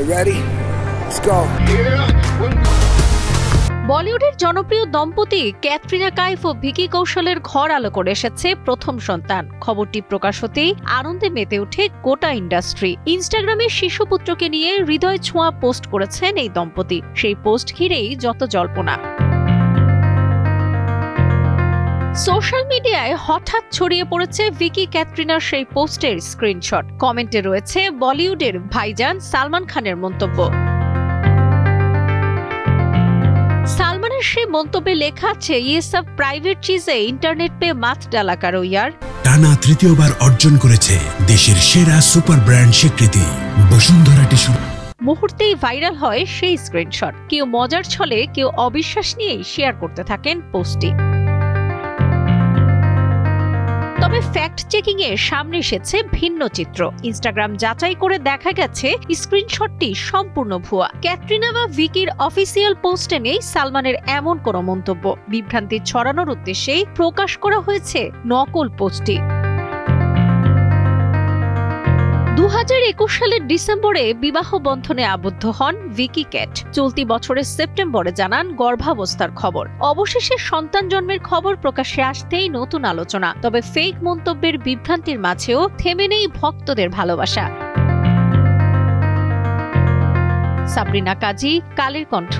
right, ready? Let's go. বলিউডের জনপ্রিয় দম্পতি ক্যাটরিনা কাইফ ও ভিকি কৌশলের ঘর আলো করে এসেছে প্রথম সন্তান। খবরটি প্রকাশ হতেই আনন্দে মেতে ওঠে গোটা ইন্ডাস্ট্রি। ইনস্টাগ্রামে শিশুপুত্রকে নিয়ে হৃদয় ছোঁয়া পোস্ট করেছেন এই দম্পতি। সেই পোস্ট ঘিরেই যত জল্পনা। সোশ্যাল মিডিয়ায় হঠাৎ ছড়িয়ে পড়েছে ভিকি ক্যাটরিনার সেই পোস্টের স্ক্রিনশট। কমেন্টে রয়েছে বলিউডের ভাইজান সালমান খানের মন্তব্য। সালমানের সেই মন্তব্যে লেখা আছে, ये सब प्राइवेट चीजें इंटरनेट पे मत डाला करो यार। টানা তৃতীয়বার অর্জন করেছে দেশের সেরা সুপার ব্র্যান্ড স্বীকৃতি বসুন্ধরা টিস্যু। মুহূর্তেই ভাইরাল হয় সেই স্ক্রিনশট। কেউ মজার ছলে, কেউ অবিশ্বাস নিয়েই শেয়ার করতে থাকেন পোস্টটি। তবে ফ্যাক্ট চেকিং এ সামনে এসেছে ভিন্ন চিত্র। ইনস্টাগ্রাম যাচাই করে দেখা গেছে স্ক্রিনশটটি সম্পূর্ণ ভুয়া। ক্যাটরিনা বা ভিকির অফিসিয়াল পোস্টে নেই সালমানের এমন কোনো মন্তব্য। বিভ্রান্তি ছড়ানোর উদ্দেশ্যেই প্রকাশ করা হয়েছে নকল পোস্টটি। 2021 সালের ডিসেম্বরে বিবাহ বন্ধনে আবদ্ধ হন ভিকি ক্যাট। চলতি বছরের সেপ্টেম্বরে জানান গর্ভাবস্থার খবর। অবশেষে সন্তান জন্মের খবর প্রকাশ্যে আসতেই নতুন আলোচনা। তবে ফেক মন্তব্যের বিভ্রান্তির মাঝেও থেমে নেই ভক্তদের ভালোবাসা। সাবরিনা কাজী, কালের কণ্ঠ।